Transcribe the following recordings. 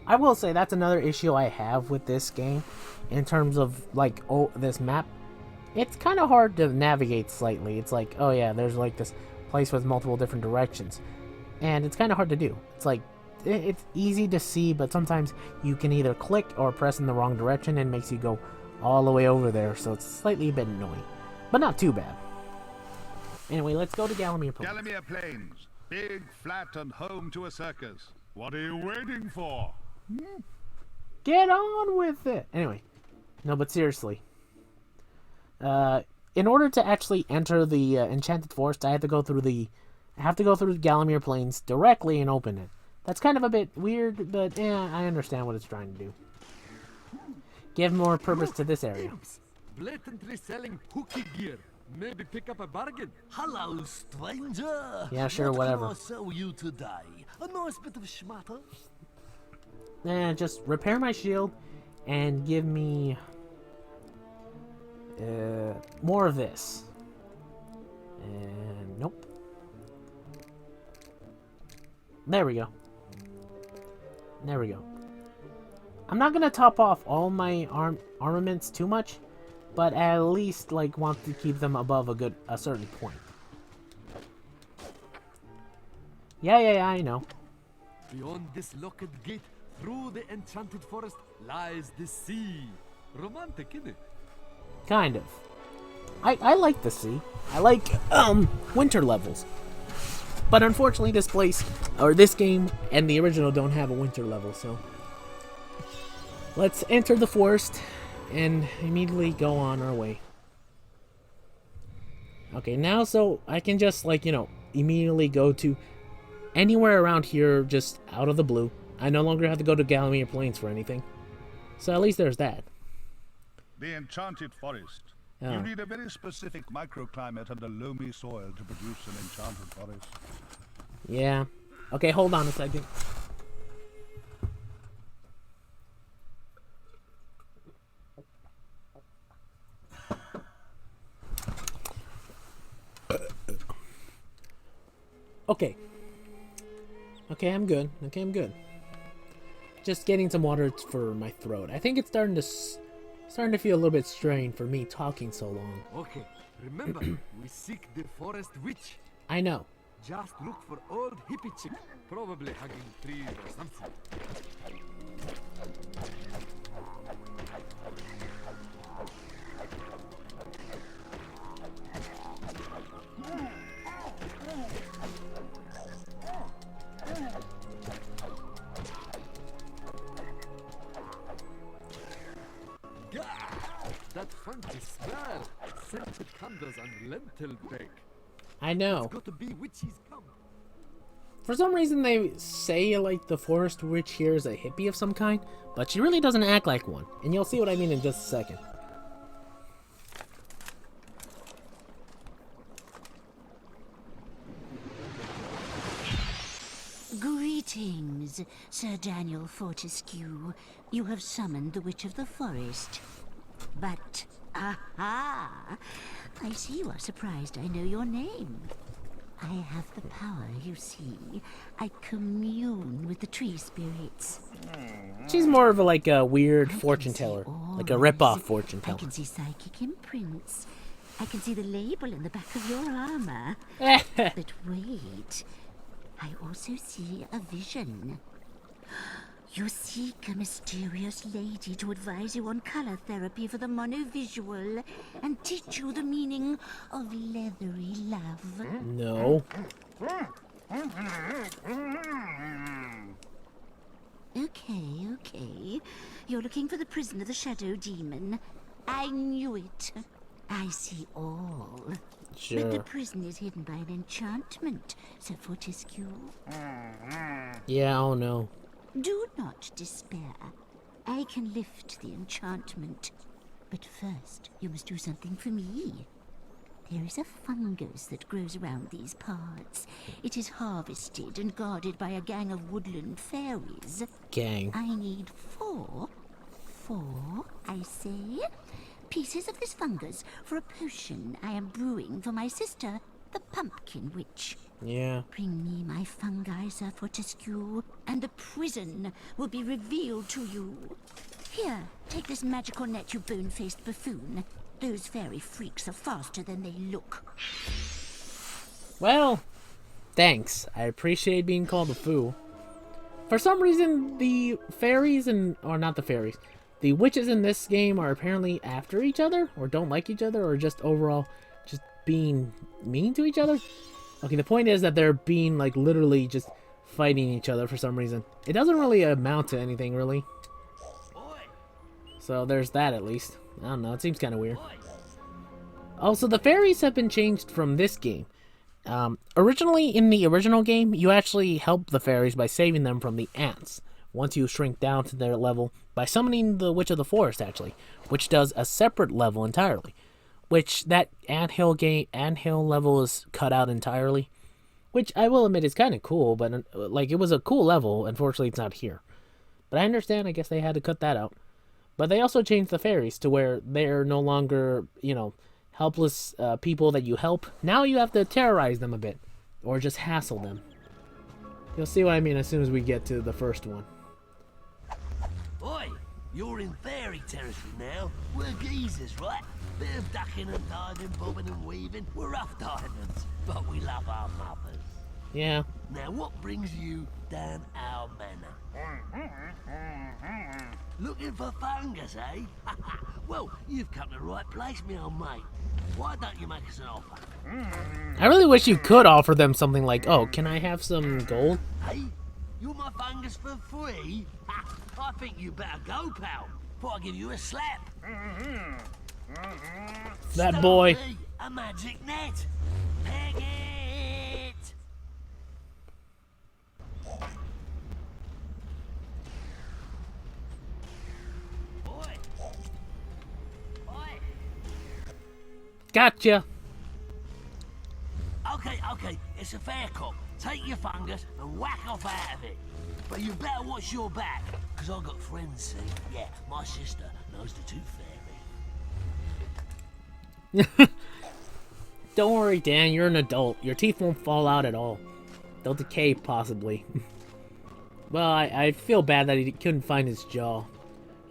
I will say that's another issue I have with this game, in terms of like this map. It's kind of hard to navigate slightly. It's like, oh yeah, there's like this place with multiple different directions, and it's kind of hard to do. It's like it's easy to see, but sometimes you can either click or press in the wrong direction and it makes you go all the way over there, so it's slightly a bit annoying, but not too bad. Anyway, let's go to Galamir Plains. Galamir Plains, big, flat, and home to a circus. What are you waiting for? Get on with it! Anyway, no, but seriously. In order to actually enter the Enchanted Forest, I have to go through the Galamir Plains directly and open it. That's kind of a bit weird, but I understand what it's trying to do. Give more purpose to this area. Blatantly selling hooky gear. Maybe pick up a bargain. Hello, stranger. Yeah, sure, whatever. What can I sell you today? A nice bit of schmatter? Just repair my shield and give me more of this. And nope. There we go. There we go. I'm not gonna top off all my armaments too much, but at least like want to keep them above a certain point. Yeah, I know. Beyond this locked gate, through the enchanted forest, lies the sea. Romantic, innit? Kind of. I like the sea. I like winter levels. But unfortunately this place, or this game, and the original don't have a winter level, so let's enter the forest and immediately go on our way. Okay, now so I can just like, immediately go to anywhere around here just out of the blue. I no longer have to go to Galamir Plains for anything. So at least there's that. The Enchanted Forest. Oh. You need a very specific microclimate and a loamy soil to produce an enchanted forest. Yeah. Okay, hold on a second. Okay. Okay, I'm good. Just getting some water for my throat. I think it's starting to feel a little bit strained for me talking so long. Okay, remember, we seek the forest witch. I know. Just look for old hippie chick, probably hugging trees or something. That funky smell! Scented candles and lentil bake. I know. It's got to be witch's gum. For some reason they say like the forest witch here is a hippie of some kind, but she really doesn't act like one. And you'll see what I mean in just a second. Greetings, Sir Daniel Fortescue. You have summoned the Witch of the Forest. But, aha! I see you are surprised I know your name. I have the power, you see. I commune with the tree spirits. She's more of a weird fortune teller, like a rip-off fortune teller. I can see psychic imprints. I can see the label in the back of your armor. But wait, I also see a vision. You seek a mysterious lady to advise you on color therapy for the monovisual and teach you the meaning of leathery love. No. Okay. You're looking for the prison of the Shadow Demon. I knew it. I see all. Sure. But the prison is hidden by an enchantment, Sir Fortescue. Yeah, oh no. Do not despair. I can lift the enchantment. But first, you must do something for me. There is a fungus that grows around these parts. It is harvested and guarded by a gang of woodland fairies. Gang. I need four, I say, pieces of this fungus for a potion I am brewing for my sister, the Pumpkin Witch. Yeah. Bring me my fungi, Sir Fortescue, and the prison will be revealed to you. Here, take this magical net, you bone-faced buffoon. Those fairy freaks are faster than they look. Well, thanks. I appreciate being called a fool. For some reason, the fairies or not the fairies, the witches in this game are apparently after each other, or don't like each other, or just overall just being mean to each other. Okay, the point is that they're being, like, literally just fighting each other for some reason. It doesn't really amount to anything, really. So there's that, at least. I don't know, it seems kind of weird. Also, the fairies have been changed from this game. Originally, in the original game, you actually help the fairies by saving them from the ants. Once you shrink down to their level by summoning the Witch of the Forest, actually, which does a separate level entirely. Which that anthill level is cut out entirely, which I will admit is kind of cool, but like it was a cool level. Unfortunately, it's not here. But I understand. I guess they had to cut that out. But they also changed the fairies to where they're no longer, you know, helpless people that you help. Now you have to terrorize them a bit, or just hassle them. You'll see what I mean as soon as we get to the first one. Oi, you're in fairy territory now. We're geezers, right? Bit of ducking and diving, bobbing and weaving. We're rough diamonds, but we love our mothers. Yeah. Now, what brings you down our manor? Looking for fungus, eh? Well, you've come to the right place, me old mate. Why don't you make us an offer? I really wish you could offer them something like, oh, can I have some gold? Hey, you're my fungus for free? I think you better go, pal, before I give you a slap. That boy. Stop me, a magic net. Peg it. Oi. Oi. Gotcha. Okay, it's a fair cop. Take your fungus and whack off out of it. But you better watch your back, because I've got friends, see? Yeah, my sister knows the tooth fairy. Don't worry, Dan. You're an adult. Your teeth won't fall out at all. They'll decay, possibly. Well, I feel bad that he couldn't find his jaw.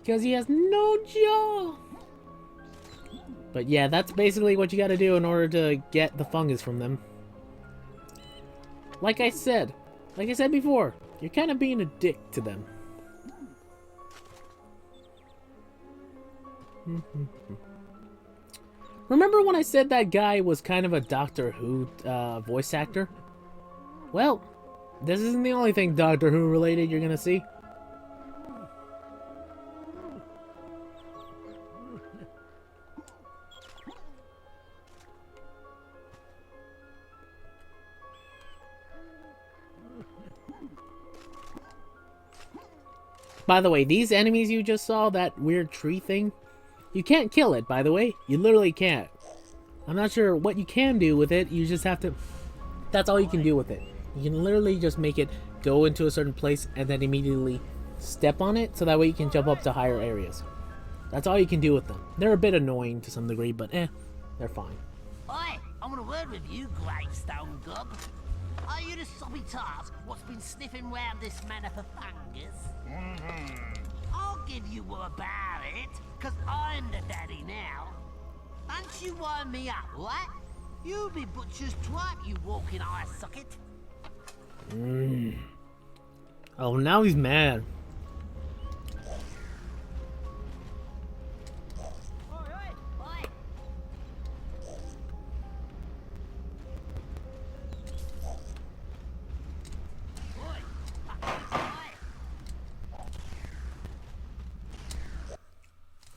Because he has no jaw. But yeah, that's basically what you gotta do in order to get the fungus from them. Like I said before, you're kind of being a dick to them. Remember when I said that guy was kind of a Doctor Who voice actor? Well, this isn't the only thing Doctor Who related you're gonna see. By the way, these enemies you just saw, that weird tree thing, you can't kill it, by the way. You literally can't. I'm not sure what you can do with it. You just have to... That's all you can do with it. You can literally just make it go into a certain place and then immediately step on it, so that way you can jump up to higher areas. That's all you can do with them. They're a bit annoying to some degree, but they're fine. Oi, I want a word with you, gravestone gob. Are you the sobby tart what's been sniffing round this manor for fungus? I'll give you all about it, because I'm the daddy now. Don't you wind me up, what? You be butcher's twat, you walking eye socket. Oh, now he's mad.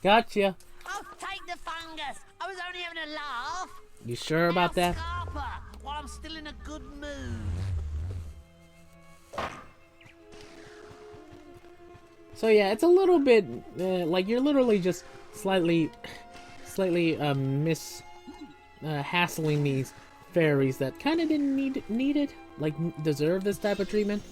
Gotcha. Oh, take the fungus. I was only having a laugh. You sure about that? Scarper, while I'm still in a good mood. So yeah, it's a little bit like you're literally just slightly hassling these fairies that kind of didn't need it, like deserve this type of treatment.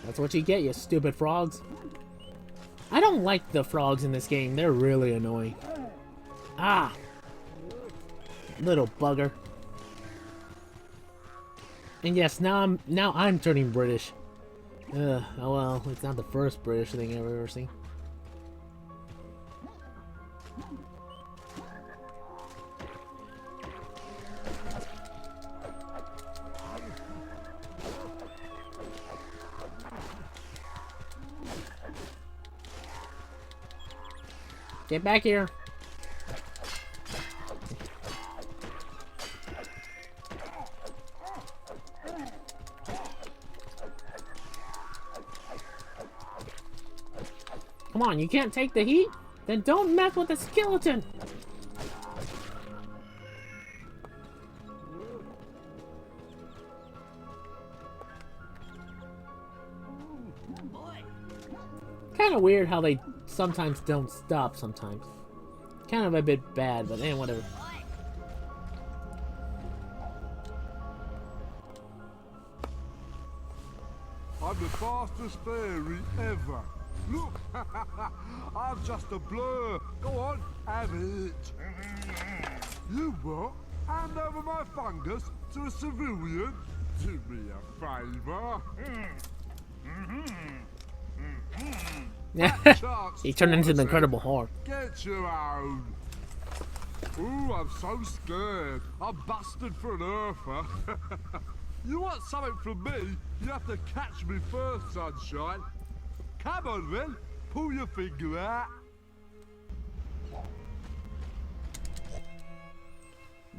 That's what you get, you stupid frogs. I don't like the frogs in this game. They're really annoying. Ah! Little bugger. And yes, now I'm turning British. Oh well, it's not the first British thing I've ever seen. Get back here. Come on, you can't take the heat? Then don't mess with the skeleton! Kinda weird how they sometimes don't stop sometimes. Kind of a bit bad, but eh, whatever. I'm the fastest fairy ever. Look, I'm just a blur. Go on, have it. You what? Hand over my fungus to a civilian? Do me a favour. He turned into the Incredible Hulk. Get your own. Ooh, I'm so scared. I'm busted for an earther. You want something from me? You have to catch me first, sunshine. Come on, then. Pull your finger out.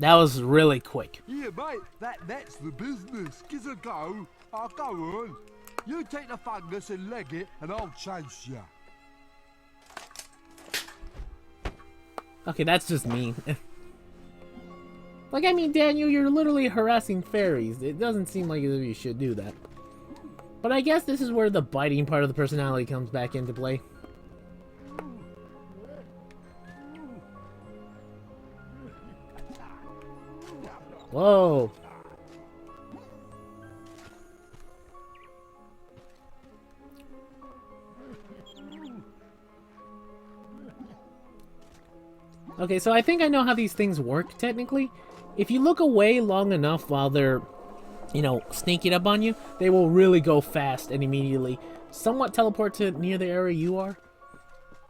That was really quick. Yeah, mate. That's the business. Give a go. I'll go on. You take the fungus and leg it, and I'll chase you. Okay, that's just mean. Like, I mean, Daniel, you're literally harassing fairies. It doesn't seem like you should do that. But I guess this is where the biting part of the personality comes back into play. Whoa. Okay, so I think I know how these things work, technically. If you look away long enough while they're, you know, sneaking up on you, they will really go fast and immediately somewhat teleport to near the area you are.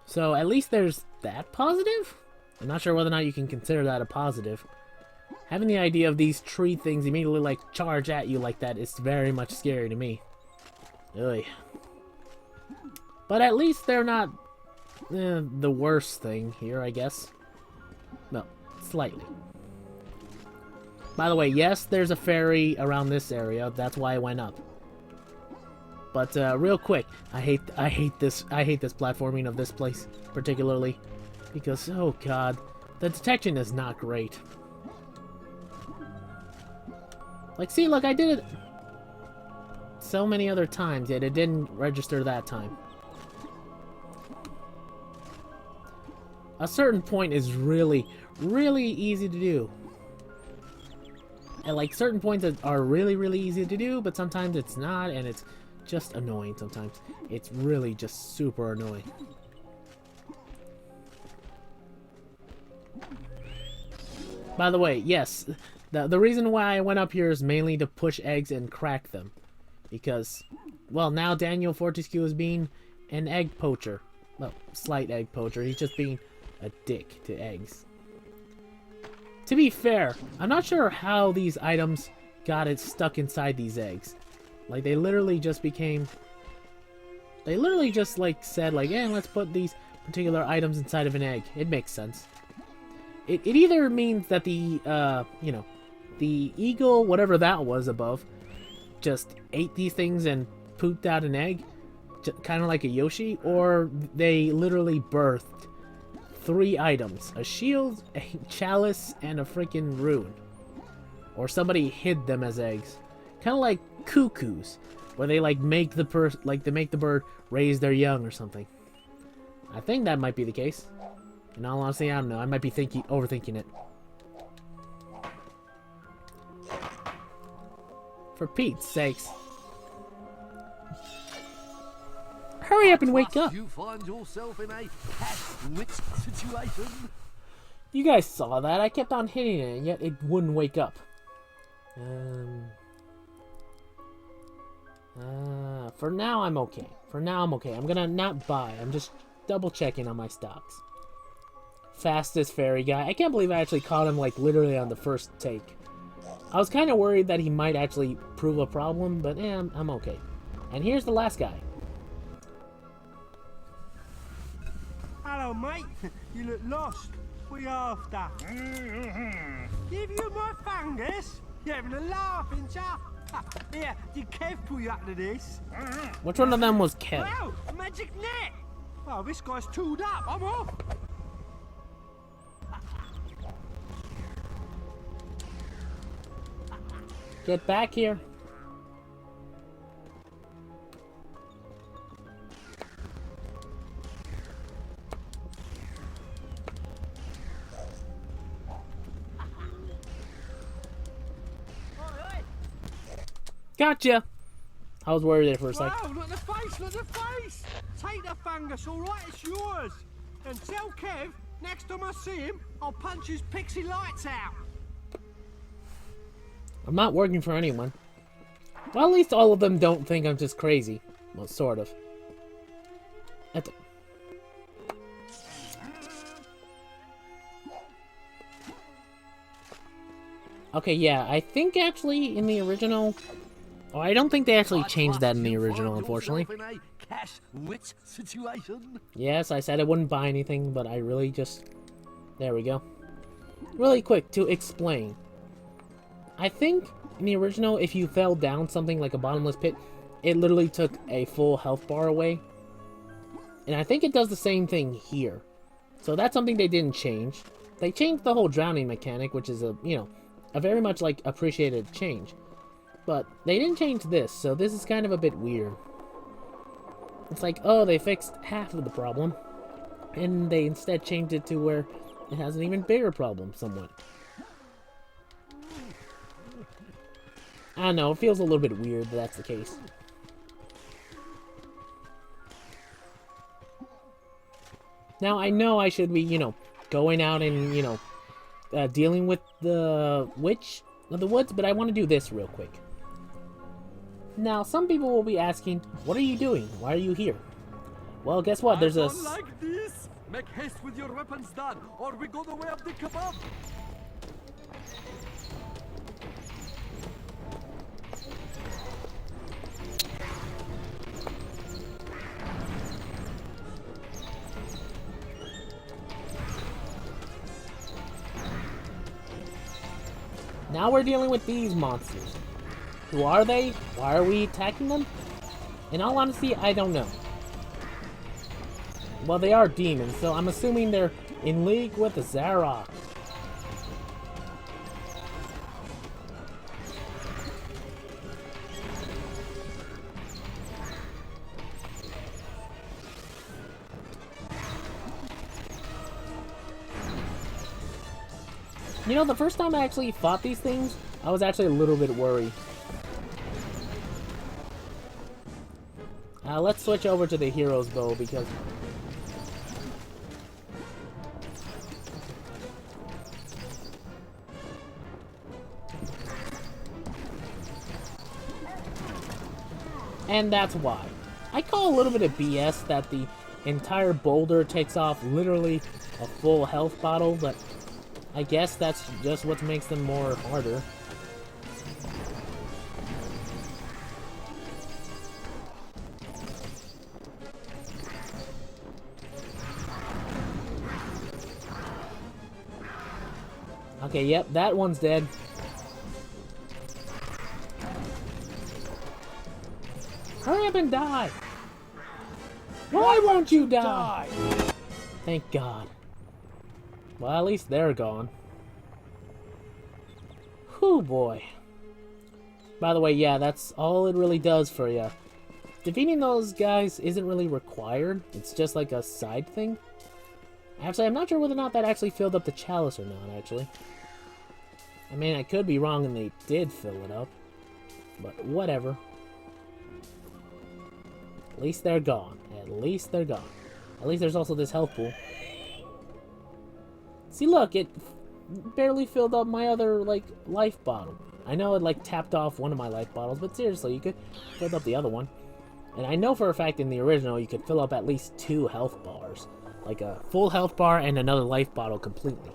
So at least there's that positive? I'm not sure whether or not you can consider that a positive. Having the idea of these tree things immediately, like, charge at you like that is very much scary to me. Ugh. But at least they're not the worst thing here, I guess. No, slightly. By the way, yes, there's a ferry around this area. That's why I went up. But real quick, I hate this platforming of this place particularly, because oh god, the detection is not great. Like, see, look, I did it so many other times, yet it didn't register that time. A certain point is really, really easy to do. And like certain points that are really, really easy to do, but sometimes it's not, and it's just annoying sometimes. It's really just super annoying. By the way, yes, the reason why I went up here is mainly to push eggs and crack them. Because, well, now Daniel Fortescue is being an egg poacher. Well, slight egg poacher. He's just being a dick to eggs. To be fair, I'm not sure how these items got it stuck inside these eggs. Like, they literally just became... They literally just, like, said, like, eh, let's put these particular items inside of an egg. It makes sense. It either means that the, you know, the eagle, whatever that was above, just ate these things and pooped out an egg, kind of like a Yoshi, or they literally birthed 3 items: a shield, a chalice, and a freaking rune. Or somebody hid them as eggs, kind of like cuckoos, where they like make the bird raise their young or something. I think that might be the case. In all honesty, I don't know. I might be overthinking it. For Pete's sakes. Hurry Hurry up and wake up. You find yourself in a catch-witch situation. You guys saw that. I kept on hitting it, and yet it wouldn't wake up. For now, I'm okay. For now, I'm okay. I'm gonna not buy. I'm just double-checking on my stocks. Fastest fairy guy. I can't believe I actually caught him, like, literally on the first take. I was kind of worried that he might actually prove a problem, but I'm okay. And here's the last guy. Hello, mate. You look lost. What are you after? Give you my fungus? You're having a laugh, ain't ya? Here, did Kev put you up to this? Which one of them was Kev? Wow, a magic net! Oh, this guy's tooled up. I'm off. Get back here. Gotcha! I was worried there for a sec. Wow, look at the face, look at the face! Take the fungus, alright, it's yours! And tell Kev, next time I see him, I'll punch his pixie lights out! I'm not working for anyone. Well, at least all of them don't think I'm just crazy. Well, sort of. Okay, yeah, I think actually in the original... Oh, I don't think they actually changed that in the original, unfortunately. Catch-witch situation. Yes, I said I wouldn't buy anything, but I really just... There we go. Really quick, to explain. I think in the original, if you fell down something like a bottomless pit, it literally took a full health bar away. And I think it does the same thing here. So that's something they didn't change. They changed the whole drowning mechanic, which is a, you know, a very much like appreciated change. But they didn't change this, so this is kind of a bit weird. It's like, oh, they fixed half of the problem, and they instead changed it to where it has an even bigger problem, somewhat. I don't know, it feels a little bit weird that that's the case. Now, I know I should be, you know, going out and, you know, dealing with the witch of the woods, but I want to do this real quick. Now, some people will be asking, what are you doing? Why are you here? Well, guess what? There's a... like this. Make haste with your weapons, Dan, or we go the way of the kebab. Now we're dealing with these monsters. Who are they? Why are we attacking them? In all honesty, I don't know. Well, they are demons, so I'm assuming they're in league with the Zarok. You know, the first time I actually fought these things, I was actually a little bit worried. Let's switch over to the hero's bow because... And that's why. I call a little bit of BS that the entire boulder takes off literally a full health bottle, but I guess that's just what makes them more harder. Okay, yep, that one's dead. Hurry up and die! Why won't you die? Thank God. Well, at least they're gone. Whew, boy. By the way, yeah, that's all it really does for you. Defeating those guys isn't really required. It's just like a side thing. Actually, I'm not sure whether or not that actually filled up the chalice or not, actually. I mean, I could be wrong and they did fill it up. But whatever. At least they're gone. at least they're gone. At least there's also this health pool. See, look, it barely filled up my other, like, life bottle. I know it, like, tapped off one of my life bottles, but seriously, you could fill up the other one. And I know for a fact in the original, you could fill up at least 2 health bars. Like a full health bar and another life bottle completely.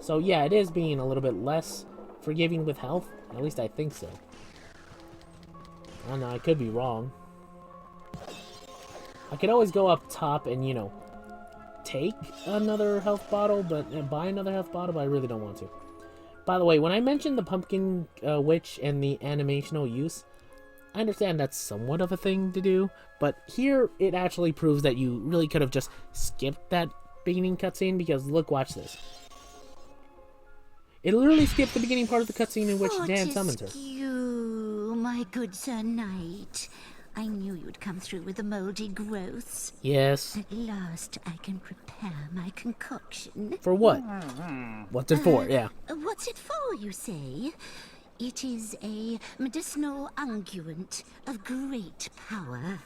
So yeah, it is being a little bit less forgiving with health. At least I think so. I don't know, I could be wrong. I could always go up top and, you know, take another health bottle, but buy another health bottle, but I really don't want to. By the way, when I mentioned the pumpkin witch and the animational use, I understand that's somewhat of a thing to do, but here it actually proves that you really could have just skipped that beginning cutscene, because look, watch this. It literally skipped the beginning part of the cutscene in which Dan summons her. You, my good Sir Knight. I knew you'd come through with the moldy growths. Yes. At last I can prepare my concoction. For what? What's it for? Yeah. What's it for, you say? It is a medicinal unguent of great power.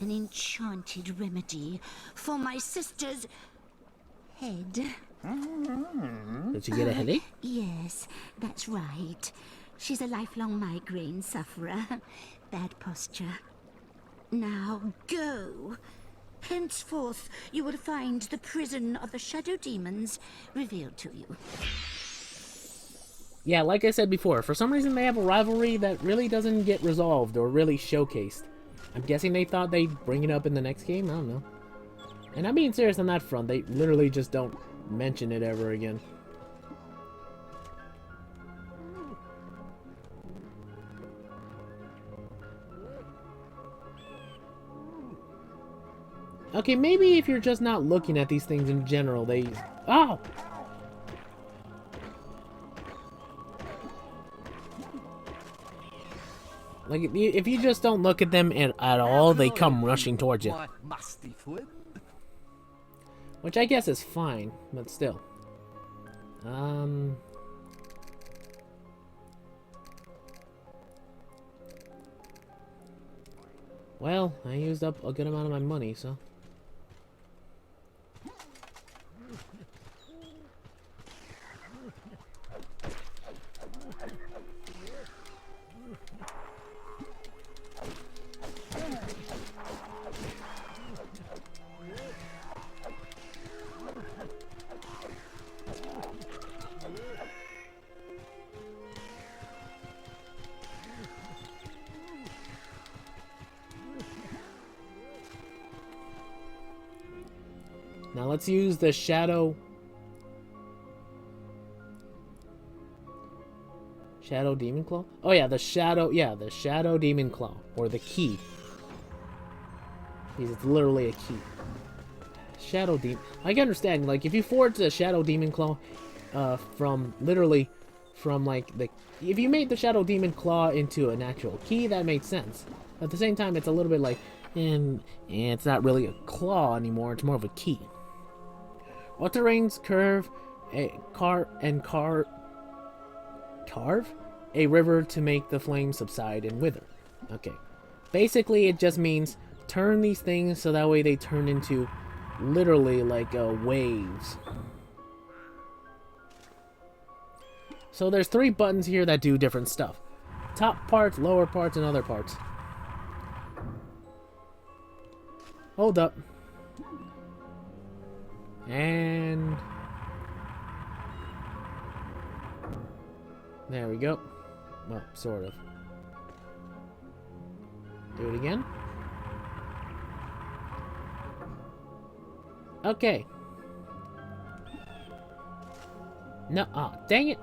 An enchanted remedy for my sister's head. Did you get a headache? Yes, that's right. She's a lifelong migraine sufferer. Bad posture. Now go. Henceforth, you will find the prison of the shadow demons revealed to you. Yeah, like I said before, for some reason they have a rivalry that really doesn't get resolved or really showcased. I'm guessing they thought they'd bring it up in the next game? I don't know. And I'm being serious on that front. They literally just don't mention it ever again. Okay, maybe if you're just not looking at these things in general, they... Oh! Like, if you just don't look at them at all, they come rushing towards you. Which I guess is fine, but still. Well, I used up a good amount of my money, so... Now let's use the Shadow Demon Claw? Oh yeah, the Shadow Demon Claw, or the key. Because it's literally a key. Shadow Demon. I can understand, like, if you forge the Shadow Demon Claw if you made the Shadow Demon Claw into an actual key, that made sense. At the same time, it's a little bit like, and it's not really a claw anymore, it's more of a key. What terrains carve a river to make the flames subside and wither. Okay. Basically, it just means turn these things so that way they turn into literally like waves. So there's 3 buttons here that do different stuff. Top parts, lower parts, and other parts. Hold up. And there we go. Well, sort of. Do it again. Okay. No, oh, dang it.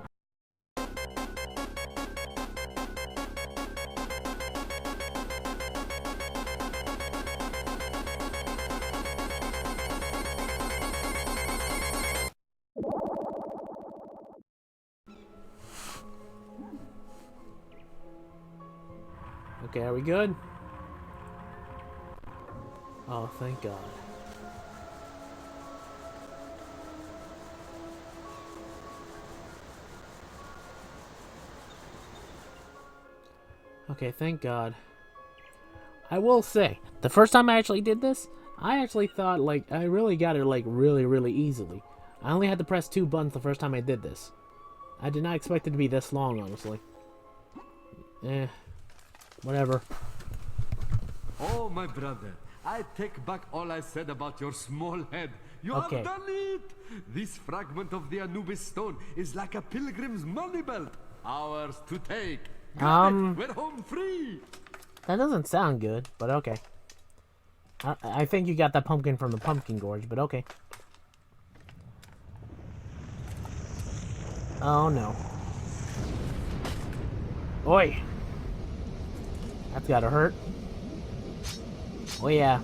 Okay, are we good? Oh, thank God. Okay, thank God. I will say, the first time I actually did this, I actually thought, like, I really got it, like, really, really easily. I only had to press 2 buttons the first time I did this. I did not expect it to be this long, honestly. Whatever. Oh, my brother, I take back all I said about your small head. You Okay. have done it! This fragment of the Anubis stone is like a pilgrim's money belt. Ours to take. Grab it. We're home free! That doesn't sound good, but okay. I think you got that pumpkin from the pumpkin gorge, but okay. Oh no. Oi! That's gotta hurt. Oh yeah.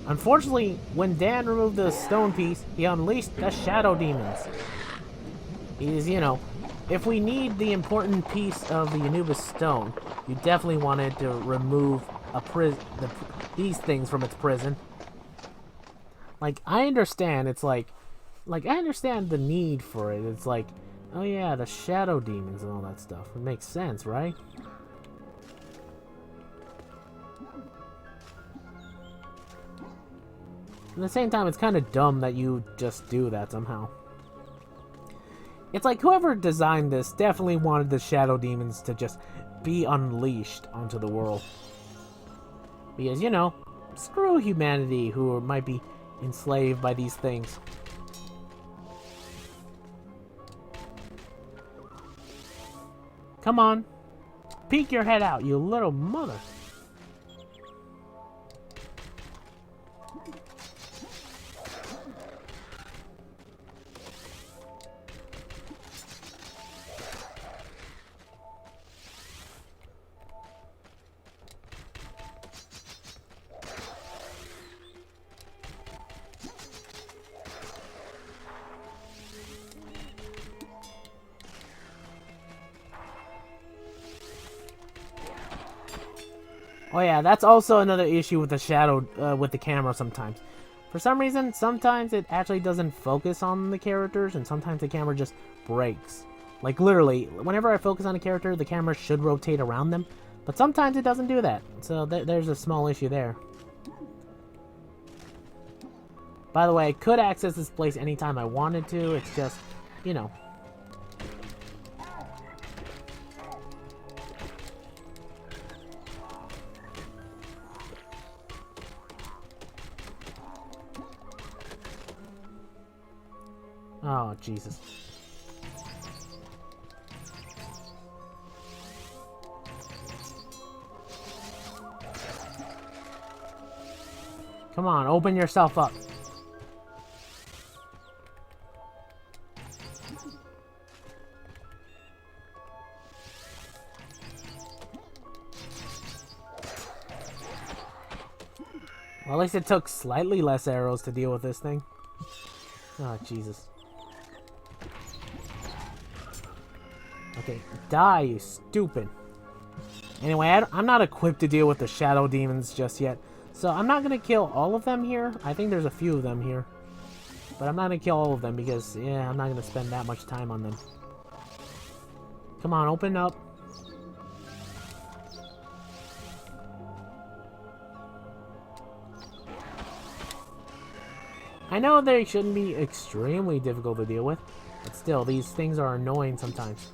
Unfortunately, when Dan removed the stone piece, he unleashed the shadow demons. He's, you know, if we need the important piece of the Anubis stone, you definitely wanted to remove these things from its prison. Like, I understand, it's like, I understand the need for it. It's like, oh yeah, the shadow demons and all that stuff. It makes sense, right? At the same time, it's kind of dumb that you just do that somehow. It's like whoever designed this definitely wanted the shadow demons to just be unleashed onto the world. Because, you know, screw humanity who might be enslaved by these things. Come on. Peek your head out, you little mother. Oh yeah, that's also another issue with the shadow, with the camera sometimes. For some reason, sometimes it actually doesn't focus on the characters, and sometimes the camera just breaks. Like literally, whenever I focus on a character, the camera should rotate around them, but sometimes it doesn't do that. So there's a small issue there. By the way, I could access this place anytime I wanted to, it's just, you know. Oh, Jesus. Come on, open yourself up. Well, at least it took slightly less arrows to deal with this thing. Oh, Jesus. Okay, die, you stupid. Anyway, I'm not equipped to deal with the shadow demons just yet, so I'm not going to kill all of them here. I think there's a few of them here. But I'm not going to kill all of them because, yeah, I'm not going to spend that much time on them. Come on, open up. I know they shouldn't be extremely difficult to deal with, but still, these things are annoying sometimes.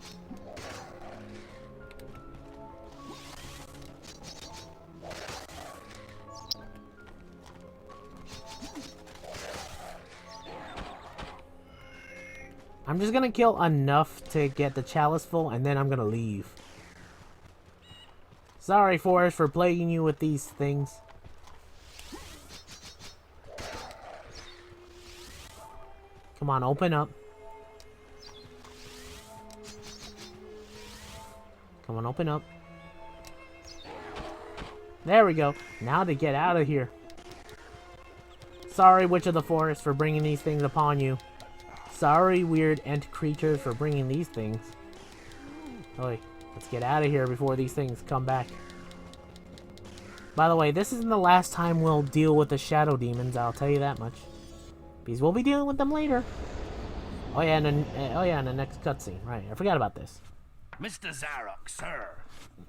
I'm just gonna kill enough to get the chalice full, and then I'm gonna leave. Sorry, Forrest, for plaguing you with these things. Come on, open up. Come on, open up. There we go. Now to get out of here. Sorry, Witch of the Forest, for bringing these things upon you. Sorry, weird ant creatures, for bringing these things. Oi, let's get out of here before these things come back. By the way, this isn't the last time we'll deal with the shadow demons, I'll tell you that much. Because we'll be dealing with them later. Oh yeah, in the next cutscene. Right, I forgot about this. Mr. Zarok, sir.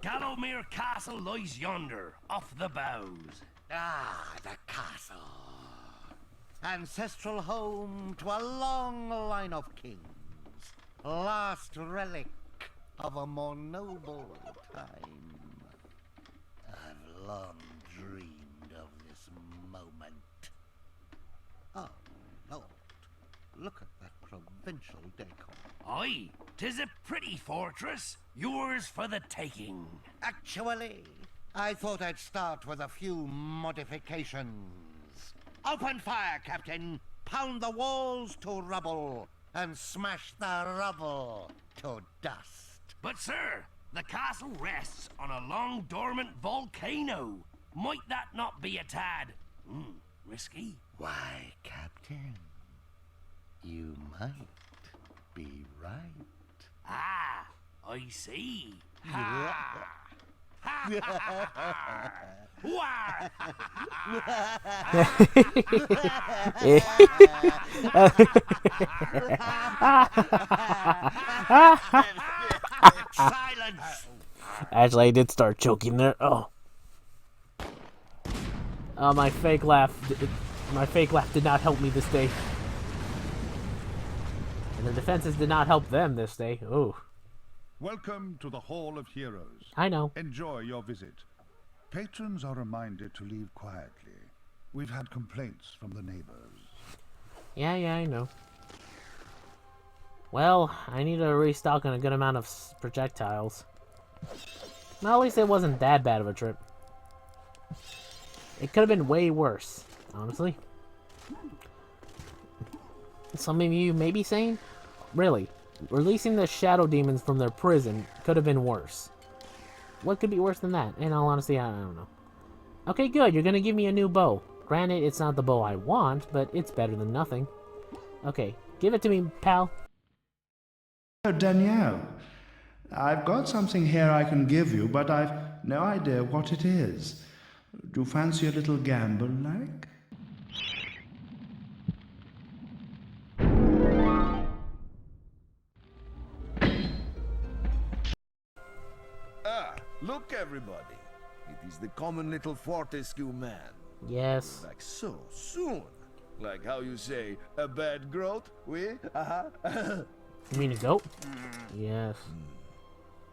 Gallowmere Castle lies yonder, off the bows. Ah, the castle. Ancestral home to a long line of kings. Last relic of a more noble time. I've long dreamed of this moment. Oh, Lord. Look at that provincial decor. Aye, 'tis a pretty fortress. Yours for the taking. Actually, I thought I'd start with a few modifications. Open fire, Captain. Pound the walls to rubble and smash the rubble to dust. But, sir, the castle rests on a long dormant volcano. Might that not be a tad risky? Why, Captain, you might be right. Ah, I see. Ha! Ha ha ha ha! Wah! Silence! Actually, I did start choking there. Oh. My fake laugh did not help me this day. And the defenses did not help them this day. Ooh. Welcome to the Hall of Heroes. I know. Enjoy your visit. Patrons are reminded to leave quietly. We've had complaints from the neighbors. Yeah, I know. Well, I need to restock on a good amount of projectiles. Well, at least it wasn't that bad of a trip. It could have been way worse, honestly. Some of you may be saying, really, releasing the shadow demons from their prison could have been worse. What could be worse than that? In all honesty, I don't know. Okay, good. You're gonna give me a new bow. Granted, it's not the bow I want, but it's better than nothing. Okay, give it to me, pal. Oh, Danielle, I've got something here I can give you, but I've no idea what it is. Do you fancy a little gamble, like? Look, everybody. It is the common little Fortescue man. Yes. Like so soon. Like how you say, a bad growth, oui? You mean a goat? Yes.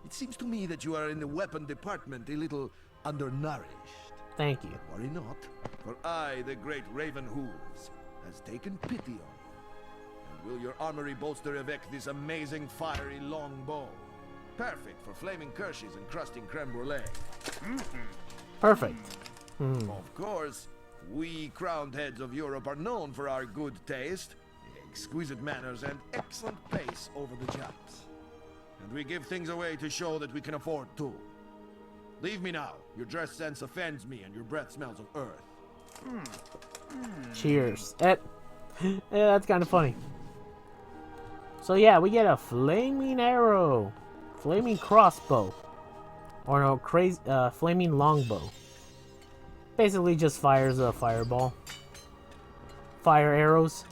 It seems to me that you are in the weapon department a little undernourished. Thank you. Worry not, for I, the great Raven Hooves, has taken pity on you. And will your armory bolster erect this amazing fiery long bow? Perfect for flaming kershes and crusting creme brulee. Perfect. Of course, we crowned heads of Europe are known for our good taste, exquisite manners, and excellent pace over the jumps. And we give things away to show that we can afford to. Leave me now. Your dress sense offends me, and your breath smells of earth. Cheers. Yeah, that's kind of funny. So yeah, we get a flaming arrow. Flaming crossbow. Or no, crazy, flaming longbow. Basically just fires a fireball. Fire arrows.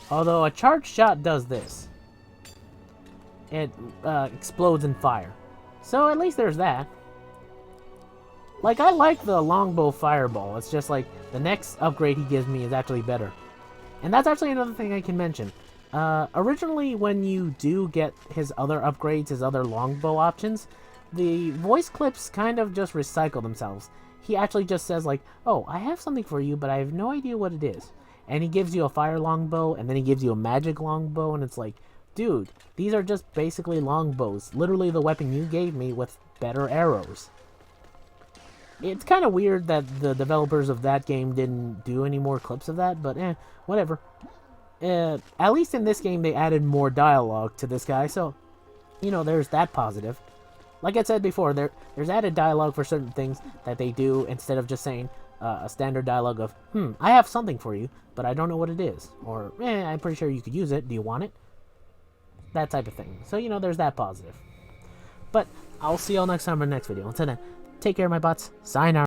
Although a charged shot does this. It explodes in fire. So at least there's that. Like, I like the longbow fireball. It's just like, the next upgrade he gives me is actually better. And that's actually another thing I can mention. Originally, when you do get his other upgrades, his other longbow options, the voice clips kind of just recycle themselves. He actually just says like, oh, I have something for you, but I have no idea what it is. And he gives you a fire longbow, and then he gives you a magic longbow, and it's like, dude, these are just basically longbows. Literally the weapon you gave me with better arrows. It's kind of weird that the developers of that game didn't do any more clips of that, but whatever. At least in this game, they added more dialogue to this guy, so, you know, there's that positive. Like I said before, there's added dialogue for certain things that they do instead of just saying a standard dialogue of, I have something for you, but I don't know what it is. Or, I'm pretty sure you could use it. Do you want it? That type of thing. So, you know, there's that positive. But I'll see y'all next time in the next video. Until then, take care, my bots. Sayonara.